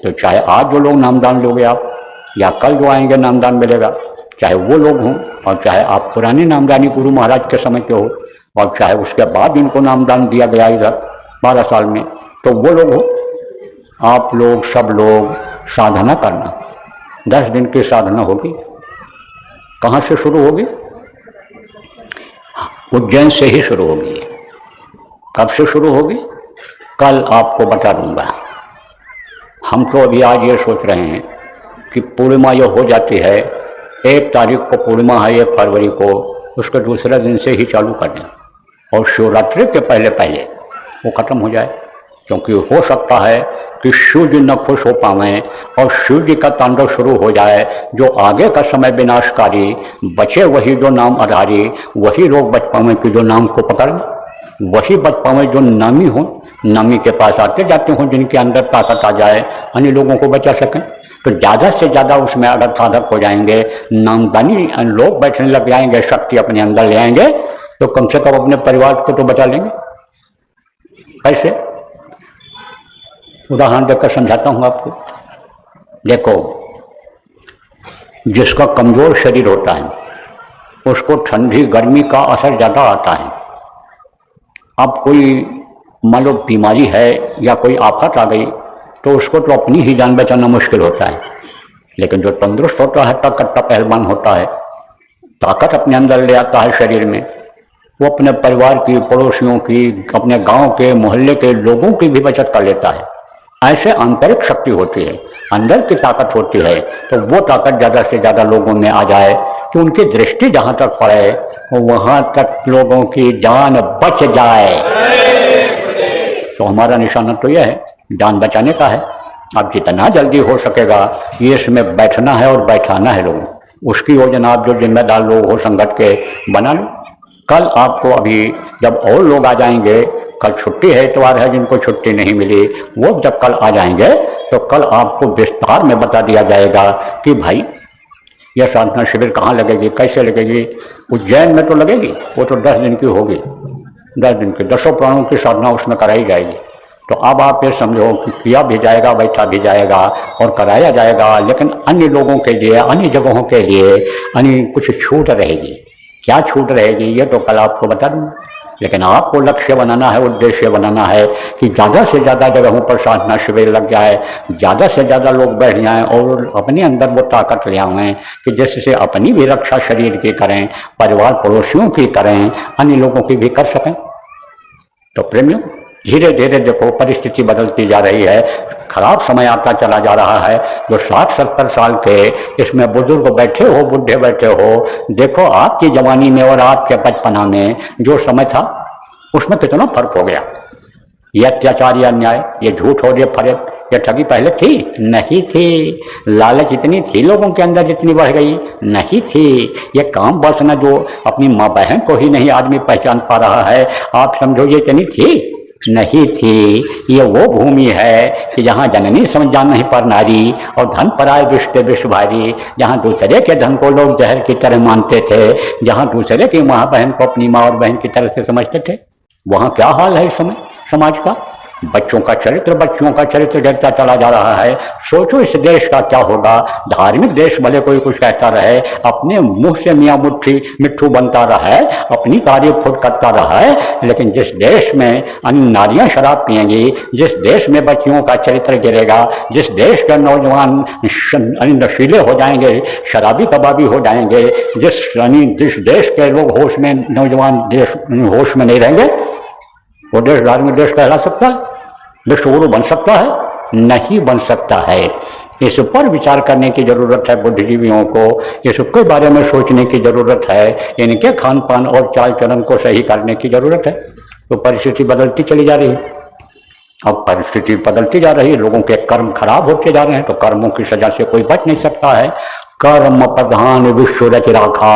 तो चाहे आज जो लोग नामदान लोगे आप, या कल जो आएंगे नामदान मिलेगा, चाहे वो लोग हों और चाहे आप पुराने नामदानी गुरु महाराज के समय के हो और चाहे उसके बाद इनको नामदान दिया गया इधर 12 साल में, तो वो लोग हो, आप लोग सब लोग साधना करना। 10 दिन की साधना होगी। कहाँ से शुरू होगी? उज्जैन से ही शुरू होगी। कब से शुरू होगी? कल आपको बता दूंगा। हम तो अभी आज ये सोच रहे हैं कि पूर्णिमा ये हो जाती है, 1 तारीख को पूर्णिमा है 1 फरवरी को, उसके दूसरे दिन से ही चालू कर दें और शिवरात्रि के पहले पहले वो ख़त्म हो जाए। क्योंकि हो सकता है कि शिव जी न खुश हो पाएँ और शिव जी का तांडव शुरू हो जाए, जो आगे का समय विनाशकारी, बचे वही जो नाम आधारी, वही लोग बच पाएँ कि जो नाम को पकड़, वही बच पाएँ जो नामी हो, नामी के पास आते जाते हों, जिनके अंदर ताकत आ जाए, अन्य लोगों को बचा सकें। तो ज़्यादा से ज़्यादा उसमें अगर साधक हो जाएंगे, नामदानी लोग बैठने लग जाएंगे, शक्ति अपने अंदर ले आएंगे, तो कम से कम अपने परिवार को तो बचा लेंगे। कैसे? उदाहरण देकर समझाता हूँ आपको। देखो, जिसका कमज़ोर शरीर होता है उसको ठंडी गर्मी का असर ज़्यादा आता है। अब कोई मान लो बीमारी है या कोई आफत आ गई तो उसको तो अपनी ही जान बचाना मुश्किल होता है, लेकिन जो तंदुरुस्त होता है, ताकत का पहलवान होता है, ताकत अपने अंदर ले आता है शरीर में, वो अपने परिवार की, पड़ोसियों की, अपने गांव के, मोहल्ले के लोगों की भी बचत कर लेता है। ऐसे आंतरिक शक्ति होती है, अंदर की ताकत होती है। तो वो ताकत ज़्यादा से ज़्यादा लोगों में आ जाए कि उनकी दृष्टि जहाँ तक पड़े वहाँ तक लोगों की जान बच जाए। तो हमारा निशाना तो यह है, जान बचाने का है। अब जितना जल्दी हो सकेगा ये इसमें बैठना है और बैठाना है लोगों, उसकी योजना आप जो जिम्मेदार लोग हो संगत के बना लो। कल आपको अभी जब और लोग आ जाएंगे, कल छुट्टी है, इतवार है, जिनको छुट्टी नहीं मिली वो जब कल आ जाएंगे तो कल आपको विस्तार में बता दिया जाएगा कि भाई यह साधना शिविर कहाँ लगेगी, कैसे लगेगी। उज्जैन में तो लगेगी, वो तो 10 दिन की होगी, 10 दिन की 10 प्राणों की साधना उसमें कराई जाएगी। तो अब आप ये समझो कि किया भी जाएगा, बैठा भी जाएगा और कराया जाएगा, लेकिन अन्य लोगों के लिए, अन्य जगहों के लिए अन्य कुछ छूट रहेगी। क्या छूट रहेगी ये तो कल आपको बता दूँ, लेकिन आपको लक्ष्य बनाना है, उद्देश्य बनाना है कि ज़्यादा से ज़्यादा जगहों पर साधना शिविर लग जाए, ज़्यादा से ज़्यादा लोग बैठ जाएँ और अपने अंदर वो ताकत ले आएँ कि जिससे अपनी भी रक्षा शरीर की करें, परिवार पड़ोसियों की करें, अन्य लोगों की भी कर सकें। तो प्रेमियों, धीरे धीरे देखो परिस्थिति बदलती जा रही है, खराब समय आता चला जा रहा है। जो 60-70 साल के इसमें बुजुर्ग बैठे हो, बुढ़े बैठे हो, देखो आपकी जवानी में और आपके बचपना में जो समय था उसमें कितना फर्क हो गया। ये अत्याचार, ये अन्याय, ये झूठ और ये फरेब, ये ठगी पहले थी? नहीं थी। लालच इतनी थी लोगों के अंदर जितनी बढ़ गई? नहीं थी। ये काम वासना जो अपनी माँ बहन को ही नहीं आदमी पहचान पा रहा है, आप समझो ये इतनी थी? नहीं थी। ये वो भूमि है कि जहाँ जननी समझ जान नहीं पर नारी और धन पर आए विश्व विश्व भारी, जहाँ दूसरे के धन को लोग जहर की तरह मानते थे, जहाँ दूसरे की माँ बहन को अपनी माँ और बहन की तरह से समझते थे, वहाँ क्या हाल है इस समय समाज का। बच्चों का चरित्र गिरता चला जा रहा है। सोचो इस देश का क्या होगा। धार्मिक देश भले कोई कुछ कहता रहे, अपने मुंह से मियाँ मिट्ठू बनता रहा है, अपनी तारीफ खुद करता रहा है, लेकिन जिस देश में नारियां शराब पिएंगी, जिस देश में बच्चियों का चरित्र गिरेगा, जिस देश के नौजवान नशीले हो जाएंगे, शराबी कबाबी हो जाएंगे, जिस देश के लोग होश में, नौजवान देश होश में नहीं रहेंगे, वो देश धार्मिक देश कहला सकता है? विश्वगुरु बन सकता है? नहीं बन सकता है। इस पर विचार करने की जरूरत है बुद्धिजीवियों को, इसके बारे में सोचने की जरूरत है, इनके खान पान और चाल चलन को सही करने की जरूरत है। तो परिस्थिति बदलती चली जा रही है। अब परिस्थिति बदलती जा रही है, लोगों के कर्म खराब होते जा रहे हैं, तो कर्मों की सजा से कोई बच नहीं सकता है। कर्म प्रधान विश्व रच राखा,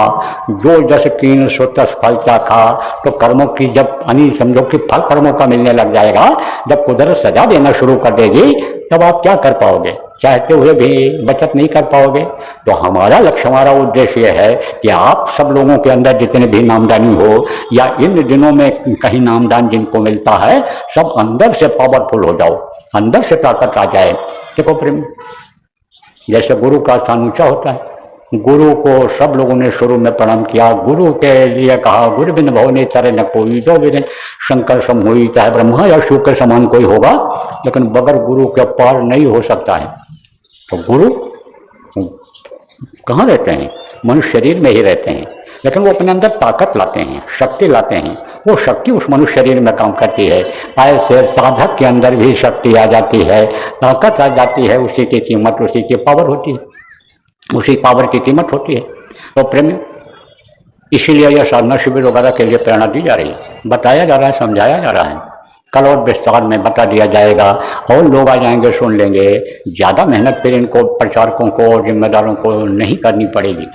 जो जस कीन सो तस फल चाखा। तो कर्मों की जब समझो कि फल कर्मों का मिलने लग जाएगा, जब कुदरत सजा देना शुरू कर देगी, तब आप क्या कर पाओगे? चाहते हुए भी बचत नहीं कर पाओगे। तो हमारा लक्ष्य, हमारा उद्देश्य है कि आप सब लोगों के अंदर जितने भी नामदानी हो, या इन दिनों में कहीं नामदान जिनको मिलता है, सब अंदर से पावरफुल हो जाओ, अंदर से ताकत आ जाए। देखो प्रेम, जैसे गुरु का स्थान ऊंचा होता है, गुरु को सब लोगों ने शुरू में प्रणाम किया, गुरु के लिए कहा गुरु बिन भवने तरे न कोई, जो विदिन शंकर सम हुई, चाहे ब्रह्मा या शिव के समान कोई होगा, लेकिन बगैर गुरु के पार नहीं हो सकता है। तो गुरु कहाँ रहते हैं? मनुष्य शरीर में ही रहते हैं, लेकिन वो अपने अंदर ताकत लाते हैं, शक्ति लाते हैं। वो शक्ति उस मनुष्य शरीर में काम करती है। ऐसे साधक के अंदर भी शक्ति आ जाती है, ताकत आ जाती है, उसी की कीमत, उसी की पावर होती है, उसी पावर की कीमत होती है। तो प्रेम, इसीलिए यह साधना शिविर वगैरह के लिए प्रेरणा दी जा रही है, बताया जा रहा है, समझाया जा रहा है। कल और विस्तार में बता दिया जाएगा और लोग आ जाएंगे, सुन लेंगे। ज़्यादा मेहनत फिर इनको प्रचारकों को, जिम्मेदारों को नहीं करनी पड़ेगी।